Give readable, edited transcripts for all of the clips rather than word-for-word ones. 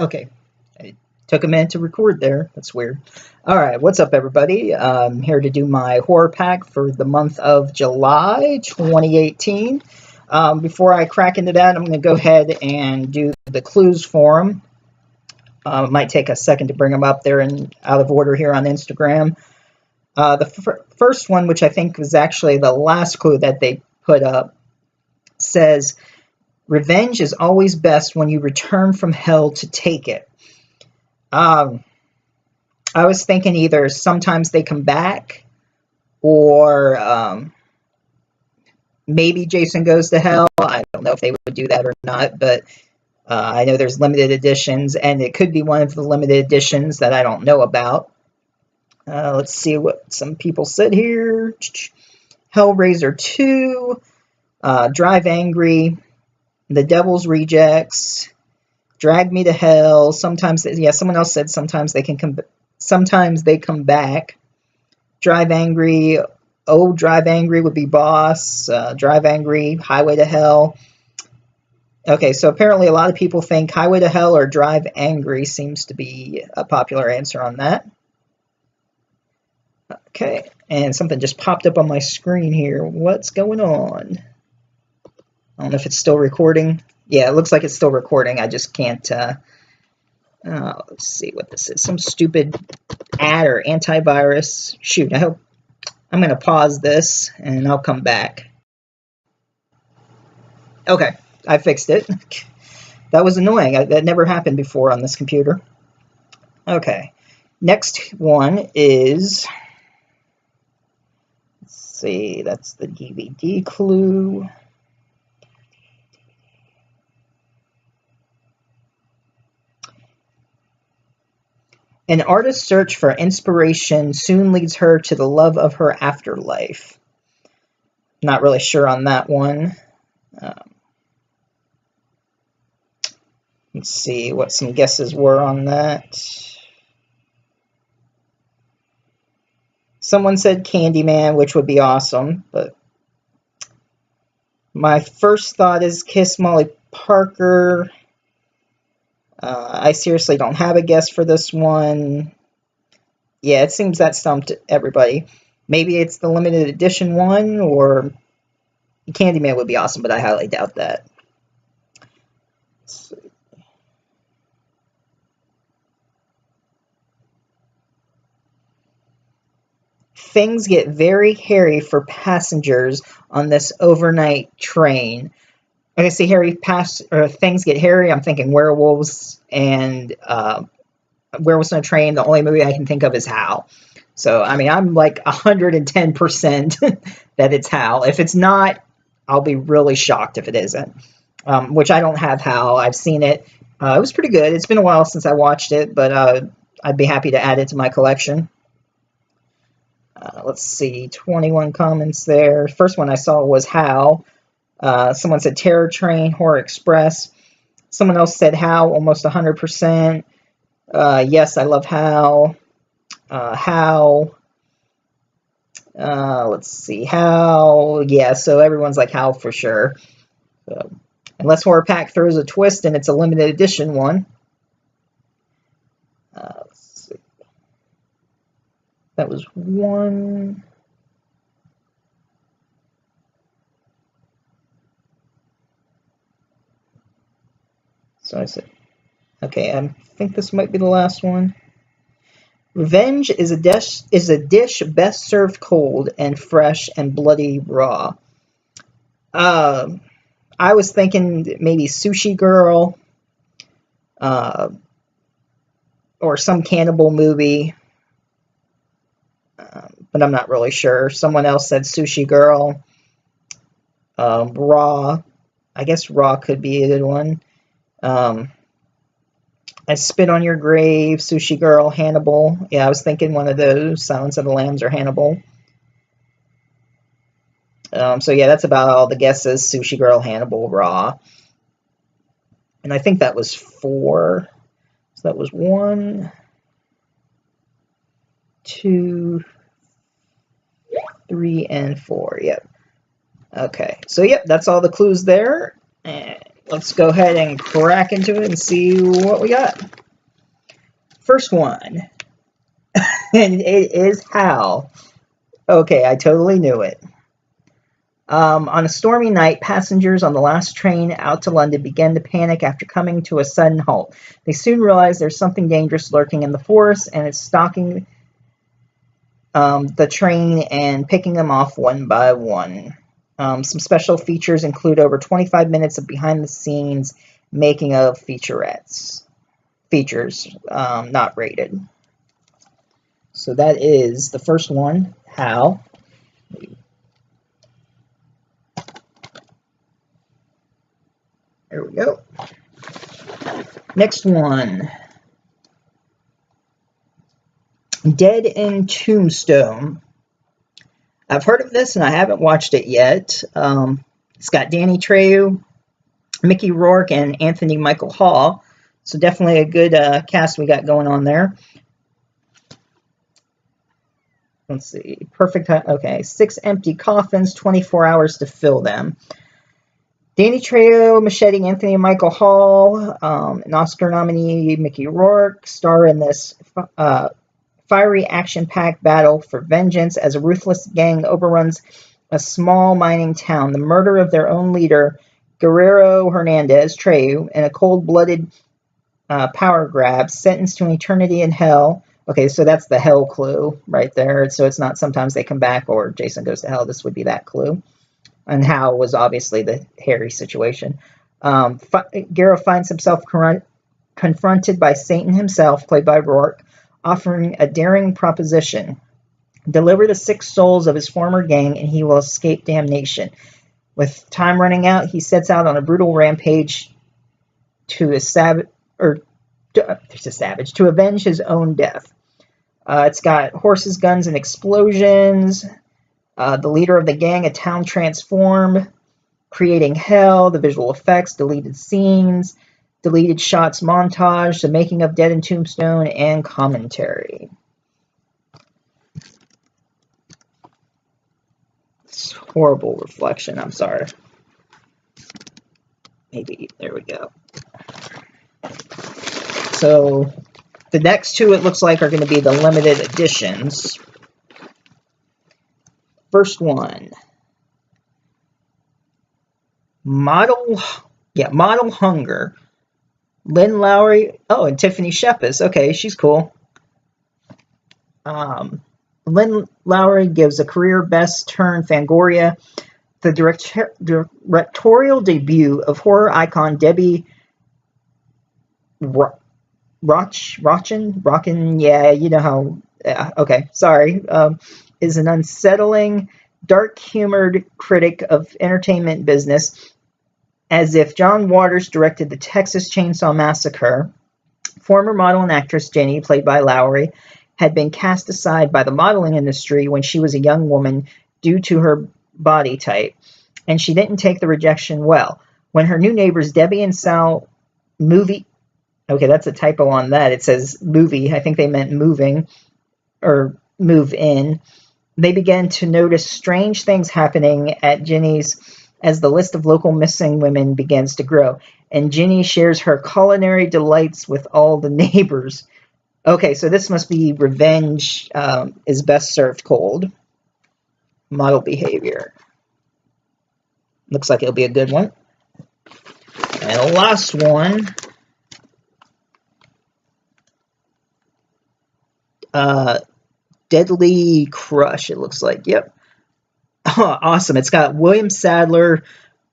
Okay. It took a minute to record there. That's weird. All right. What's up, everybody? I'm here to do my horror pack for the month of July 2018. Before I crack into that, I'm going to go ahead and do the clues for them. It might take a second to bring them up. They're in out of order here on Instagram. The first one, which I think was actually the last clue that they put up, says, "Revenge is always best when you return from hell to take it." Um, I was thinking either sometimes they come back or maybe Jason Goes to Hell. I don't know if they would do that or not, but I know there's limited editions, and it could be one of the limited editions that I don't know about. Let's see what some people said here. Hellraiser 2, Drive Angry, The Devil's Rejects, Drag Me to Hell. Sometimes, yeah, someone else said sometimes they can come. Sometimes they come back. Drive Angry. Oh, Drive Angry would be Boss. Drive Angry. Highway to Hell. Okay, so apparently a lot of people think Highway to Hell or Drive Angry seems to be a popular answer on that. Okay, and something just popped up on my screen here. What's going on? I don't know if it's still recording. Yeah, it looks like it's still recording. I just can't... let's see what this is. Some stupid ad or antivirus. Shoot, I hope... I'm going to pause this, and I'll come back. Okay, I fixed it. That was annoying. That never happened before on this computer. Okay, next one is... Let's see, that's the DVD clue. An artist's search for inspiration soon leads her to the love of her afterlife. Not really sure on that one. Let's see what some guesses were on that. Someone said Candyman, which would be awesome, but my first thought is Kiss Molly Parker. I seriously don't have a guess for this one. Yeah, it seems that stumped everybody. Maybe it's the limited edition one, or Candyman would be awesome, but I highly doubt that. Let's see. Things get very hairy for passengers on this overnight train. When I say things get hairy, I'm thinking werewolves and Werewolves on a Train. The only movie I can think of is Hal. So, I mean, I'm like 110% that it's Hal. If it's not, I'll be really shocked if it isn't. Which I don't have Hal. I've seen it. It was pretty good. It's been a while since I watched it, but I'd be happy to add it to my collection. Let's see, 21 comments there. First one I saw was Hal. Someone said Terror Train, Horror Express. Someone else said Hal, almost 100%. Yes, I love Hal. Hal. Let's see, Hal. Yeah, so everyone's like Hal for sure. So, unless Horror Pack throws a twist and it's a limited edition one. Let's see. That was one. So I said, okay, I think this might be the last one. Revenge is a dish best served cold and fresh and bloody raw. I was thinking maybe Sushi Girl, or some cannibal movie, but I'm not really sure. Someone else said Sushi Girl. Raw. I guess Raw could be a good one. I Spit on Your Grave, Sushi Girl, Hannibal. Yeah, I was thinking one of those, Silence of the Lambs or Hannibal. So yeah, that's about all the guesses. Sushi Girl, Hannibal, Raw. And I think that was 4. So that was 1, 2, 3, and 4. Yep. Okay. So yep, that's all the clues there. And let's go ahead and crack into it and see what we got. First one, and it is Hal. Okay, I totally knew it. On a stormy night, passengers on the last train out to London began to panic after coming to a sudden halt. They soon realized there's something dangerous lurking in the forest, and it's stalking the train and picking them off one by one. Some special features include over 25 minutes of behind-the-scenes making of featurettes. Features, not rated. So that is the first one, Hal. There we go. Next one. Dead in Tombstone. I've heard of this and I haven't watched it yet. It's got Danny Trejo, Mickey Rourke, and Anthony Michael Hall. So definitely a good cast we got going on there. Let's see. Perfect. Okay. 6 empty coffins, 24 hours to fill them. Danny Trejo, Machete, Anthony Michael Hall, an Oscar nominee, Mickey Rourke, star in this fiery action-packed battle for vengeance as a ruthless gang overruns a small mining town. The murder of their own leader, Guerrero Hernandez Trejo, in a cold-blooded power grab, sentenced to an eternity in hell. Okay, so that's the hell clue right there. So it's not sometimes they come back or Jason goes to hell. This would be that clue. And Hal was obviously the hairy situation. Guerrero finds himself confronted by Satan himself, played by Rourke, offering a daring proposition. Deliver the 6 souls of his former gang and he will escape damnation. With time running out, he sets out on a brutal rampage to avenge his own death. It's got horses, guns, and explosions. The leader of the gang, a town transformed, creating hell, the visual effects, deleted scenes, deleted shots montage, the making of Dead in Tombstone, and commentary. It's horrible reflection, I'm sorry. Maybe, there we go. So, the next 2 it looks like are going to be the limited editions. First one. Model Hunger. Lynn Lowry. Oh, and Tiffany Shepis. Okay, she's cool. Lynn Lowry gives a career best turn Fangoria. The directorial debut of horror icon Debbie Rockin, yeah, you know how. Okay, sorry. Is an unsettling, dark-humored critic of entertainment business, as if John Waters directed the Texas Chainsaw Massacre. Former model and actress Jenny, played by Lowry, had been cast aside by the modeling industry when she was a young woman due to her body type, and she didn't take the rejection well. When her new neighbors Debbie and Sal movie... Okay, that's a typo on that. It says movie. I think they meant moving or move in. They began to notice strange things happening at Jenny's as the list of local missing women begins to grow. And Jenny shares her culinary delights with all the neighbors. Okay, so this must be revenge is best served cold. Model behavior. Looks like it'll be a good one. And the last one. Deadly Crush, it looks like. Yep. Oh, awesome. It's got William Sadler,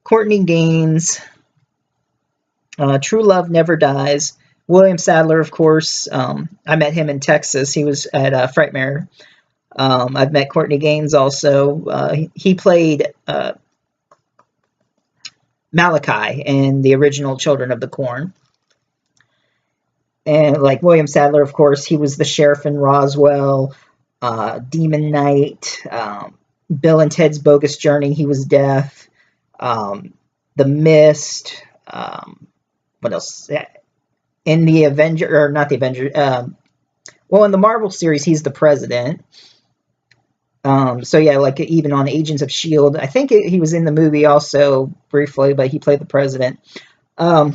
Courtney Gaines, True Love Never Dies. William Sadler, of course. I met him in Texas. He was at Frightmare. I've met Courtney Gaines also. He played Malachi in the original Children of the Corn. And like William Sadler, of course, he was the sheriff in Roswell. Demon Knight, Bill and Ted's Bogus Journey, he was Death, The Mist, what else? In the Avenger, or not the Avenger, well, in the Marvel series, he's the President. So yeah, like even on Agents of S.H.I.E.L.D., I think he was in the movie also briefly, but he played the President. All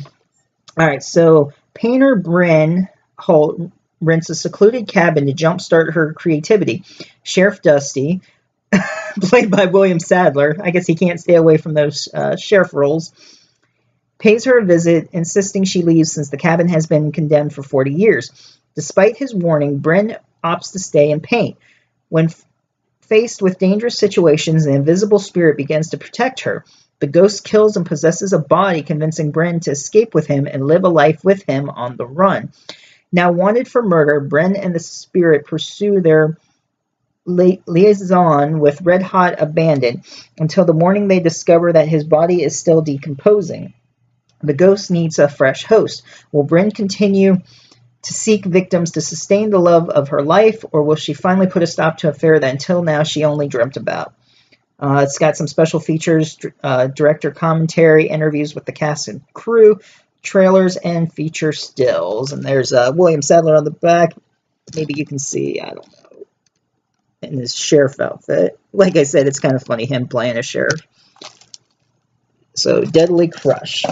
right, so painter Bryn Holt rents a secluded cabin to jumpstart her creativity. Sheriff Dusty, played by William Sadler, I guess he can't stay away from those sheriff roles, pays her a visit, insisting she leaves since the cabin has been condemned for 40 years. Despite his warning, Bryn opts to stay and paint. When faced with dangerous situations, an invisible spirit begins to protect her. The ghost kills and possesses a body, convincing Bryn to escape with him and live a life with him on the run. Now wanted for murder, Bryn and the spirit pursue their liaison with red-hot abandon until the morning they discover that his body is still decomposing. The ghost needs a fresh host. Will Bryn continue to seek victims to sustain the love of her life, or will she finally put a stop to an affair that until now she only dreamt about? It's got some special features, director commentary, interviews with the cast and crew, trailers, and feature stills. And there's William Sadler on the back. Maybe you can see, I don't know, in his sheriff outfit. Like I said, it's kind of funny, him playing a sheriff. So, Deadly Crush.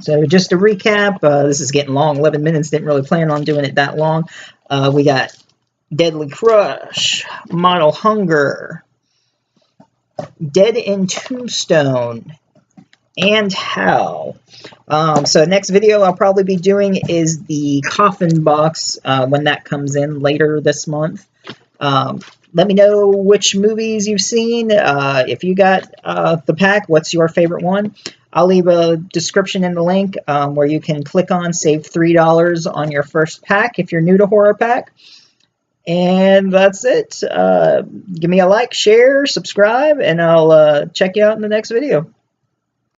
So, just to recap, this is getting long, 11 minutes. Didn't really plan on doing it that long. We got Deadly Crush, Model Hunger, Dead in Tombstone, and Hell. So next video I'll probably be doing is the Coffin Box when that comes in later this month. Let me know which movies you've seen. If you got the pack, what's your favorite one? I'll leave a description in the link where you can click on save $3 on your first pack if you're new to Horror Pack. And that's it. Give me a like, share, subscribe, and I'll check you out in the next video.